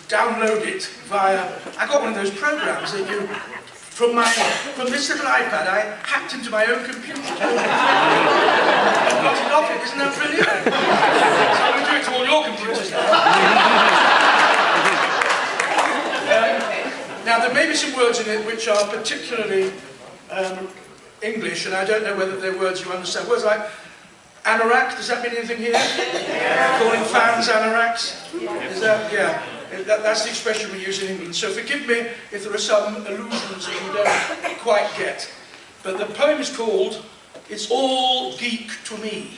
download it via, I got one of those programs that you, from this little iPad, I hacked into my own computer and got it off it. Isn't that brilliant? So I'm going to do it to all your computers now. Now there may be some words in it which are particularly English, and I don't know whether they're words you understand. Words like anorak, does that mean anything here? Yeah. Calling fans anoraks? Is that, yeah. That's the expression we use in England. So forgive me if there are some allusions that you don't quite get. But the poem is called It's All Geek to Me.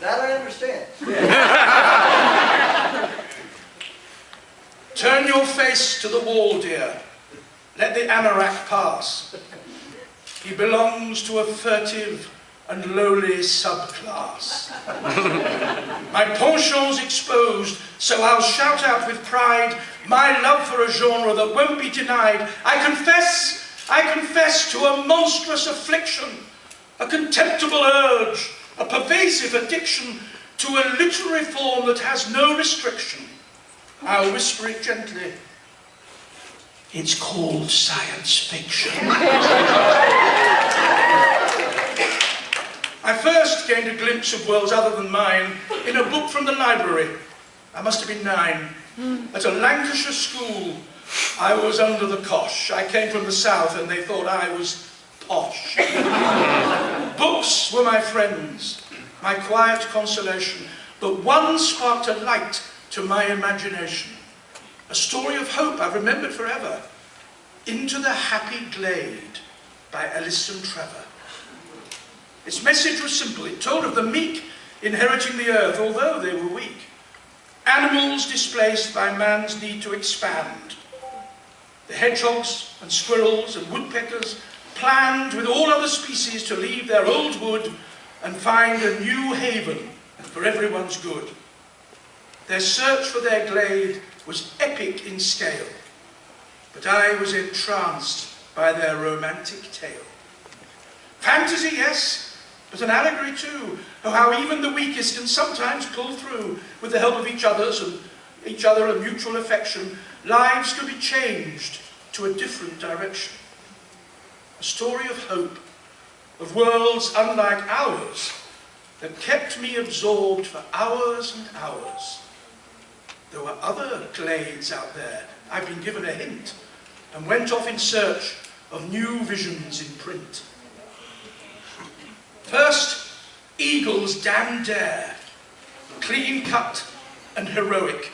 That I understand. Turn your face to the wall, dear. Let the anorak pass. He belongs to a furtive and lowly subclass. My penchant's exposed, so I'll shout out with pride my love for a genre that won't be denied. I confess to a monstrous affliction, a contemptible urge, a pervasive addiction to a literary form that has no restriction. I'll whisper it gently. It's called science fiction. I first gained a glimpse of worlds other than mine in a book from the library. I must have been 9. At a Lancashire school, I was under the cosh. I came from the south and they thought I was posh. Books were my friends, my quiet consolation, but one sparked a light to my imagination. A story of hope I've remembered forever. Into the Happy Glade by Alison Trevor. Its message was simple. It told of the meek inheriting the earth, although they were weak. Animals displaced by man's need to expand. The hedgehogs and squirrels and woodpeckers planned with all other species to leave their old wood and find a new haven for everyone's good. Their search for their glade was epic in scale, but I was entranced by their romantic tale. Fantasy, yes, but an allegory too, of how even the weakest can sometimes pull through with the help of each other and mutual affection. Lives could be changed to a different direction. A story of hope, of worlds unlike ours, that kept me absorbed for hours and hours. There were other glades out there. I've been given a hint and went off in search of new visions in print. First, Eagle's Dan Dare, clean-cut and heroic,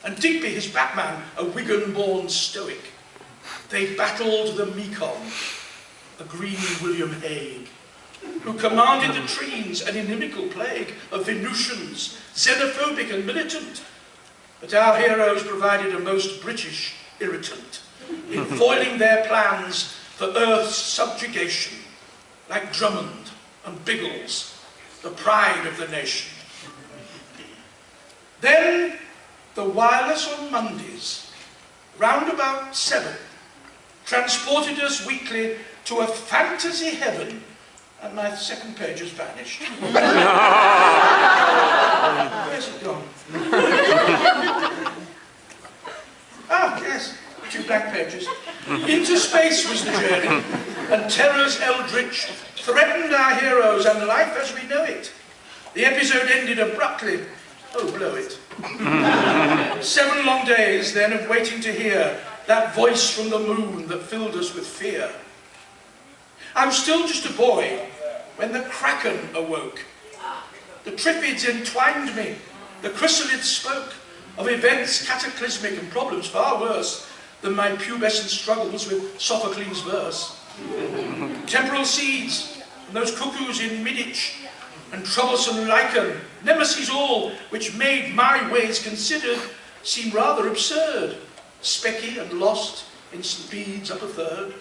and Digby, his Batman, a Wigan-born stoic. They battled the Mekong, a green William Hague, who commanded the trees, an inimical plague of Venusians, xenophobic and militant. But our heroes provided a most British irritant in foiling their plans for Earth's subjugation, like Drummond and Biggles, the pride of the nation. Then the wireless on Mondays, round about 7, transported us weekly to a fantasy heaven, and my second page has vanished. Where's it gone? Ah, yes, 2 blank pages. Into space was the journey, and terrors eldritch threatened our heroes and life as we know it. The episode ended abruptly. Oh, blow it. 7 long days then of waiting to hear that voice from the moon that filled us with fear. I was still just a boy when the Kraken awoke. The Triffids entwined me. The chrysalids spoke of events cataclysmic and problems far worse than my pubescent struggles with Sophocles' verse. Temporal seeds, and those cuckoos in Midditch, and troublesome lichen, nemesis all, which made my ways considered seem rather absurd, specky and lost in St. Bede's upper third.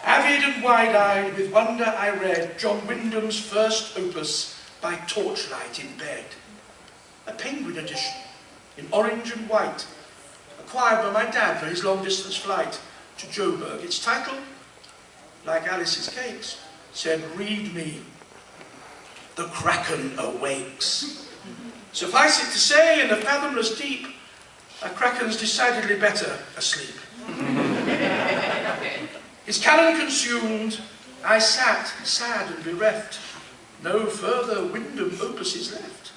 Avid and wide-eyed, with wonder I read John Wyndham's first opus by torchlight in bed. A Penguin edition, in orange and white, acquired by my dad for his long-distance flight to Joburg. Its title, like Alice's cakes, said, "Read me. The Kraken awakes." Suffice it to say, in the fathomless deep, a kraken's decidedly better asleep. His cannon consumed, I sat sad and bereft. No further Wyndham opus is left.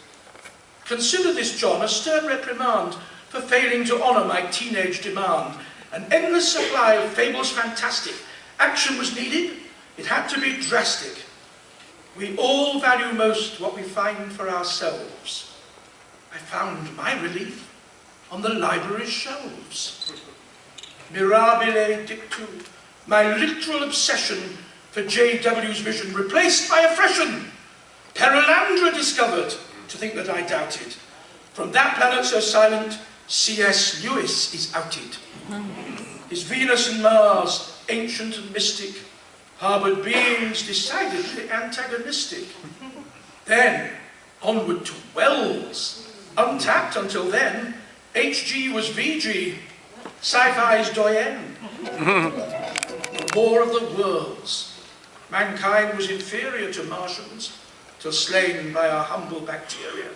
Consider this, John, a stern reprimand for failing to honour my teenage demand. An endless supply of fables fantastic. Action was needed, it had to be drastic. We all value most what we find for ourselves. I found my relief on the library's shelves. Mirabile dictu, my literal obsession for J.W.'s vision replaced by a fresh one. Perelandra discovered, to think that I doubted. From that planet so silent, C.S. Lewis is outed. His Venus and Mars, ancient and mystic, harboured beings decidedly antagonistic. Then, onward to Wells. Untapped until then, H.G. was V.G., sci-fi's doyen. War of the Worlds. Mankind was inferior to Martians, till slain by our humble bacteria.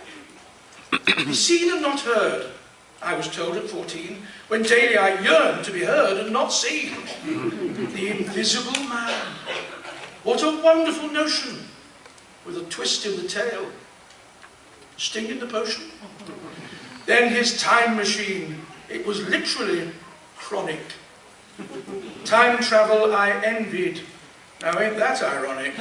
Be seen and not heard, I was told at 14, when daily I yearned to be heard and not seen. The invisible man. What a wonderful notion, with a twist in the tail. Sting in the potion. Then his time machine, it was literally chronic. Time travel I envied. Now ain't that ironic?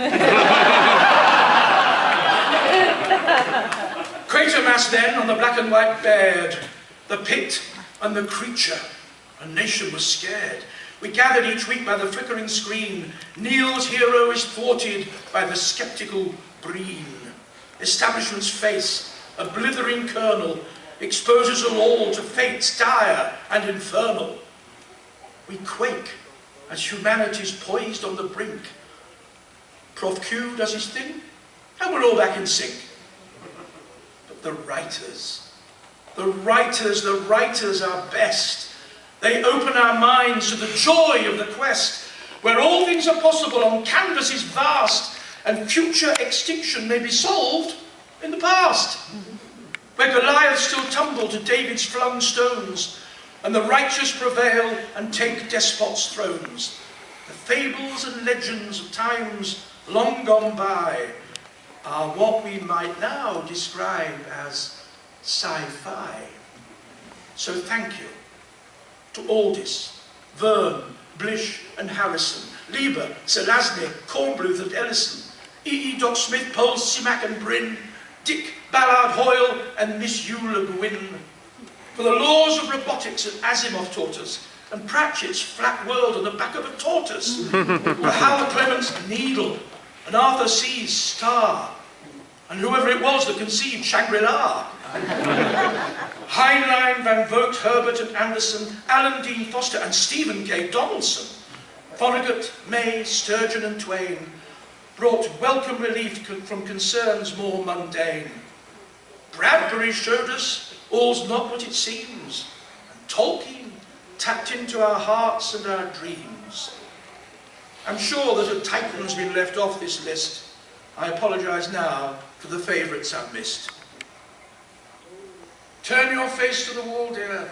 Quatermass then on the black and white bared, the pit and the creature. A nation was scared. We gathered each week by the flickering screen. Neil's hero is thwarted by the sceptical Breen. Establishment's face, a blithering kernel, exposes us all to fates dire and infernal. We quake as humanity's poised on the brink. Prof Q does his thing, and we're all back in sync. But the writers are best. They open our minds to the joy of the quest, where all things are possible on canvases vast, and future extinction may be solved in the past. Where Goliath still tumble to David's flung stones, and the righteous prevail and take despots' thrones. The fables and legends of times long gone by are what we might now describe as sci-fi. So thank you to Aldis, Verne, Blish and Harrison, Lieber, Selazny, Kornbluth and Ellison, E. Doc Smith, Pohl, Simak and Bryn, Dick, Ballard, Hoyle and Miss Hugh Le Guin. For the laws of robotics that Asimov taught us, and Pratchett's flat world on the back of a tortoise, for Hal Clement's needle, and Arthur C.'s star, and whoever it was that conceived Shangri-La. Heinlein, Van Vogt, Herbert and Anderson, Alan Dean Foster and Stephen K. Donaldson, Vonnegut, May, Sturgeon and Twain, brought welcome relief from concerns more mundane. Bradbury showed us all's not what it seems, and Tolkien tapped into our hearts and our dreams. I'm sure that a titan's been left off this list. I apologise now for the favourites I've missed. Turn your face to the wall, dear.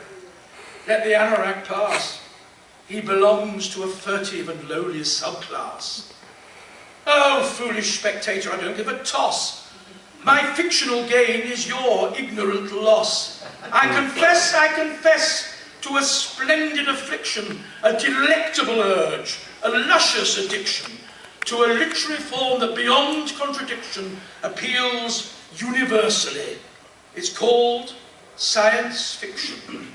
Let the anorak pass. He belongs to a furtive and lowly subclass. Oh, foolish spectator, I don't give a toss. My fictional gain is your ignorant loss. I confess to a splendid affliction, a delectable urge, a luscious addiction, to a literary form that beyond contradiction appeals universally. It's called science fiction.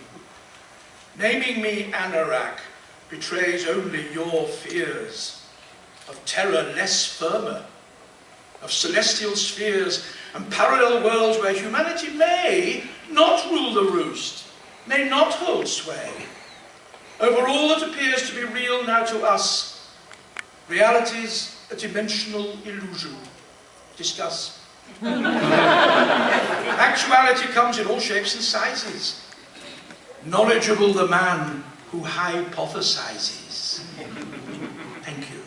Naming me Anorak betrays only your fears of terror less firmer, of celestial spheres and parallel worlds where humanity may not rule the roost, may not hold sway. Over all that appears to be real now to us, reality's a dimensional illusion. Discuss. Actuality comes in all shapes and sizes. Knowledgeable the man who hypothesizes. Thank you.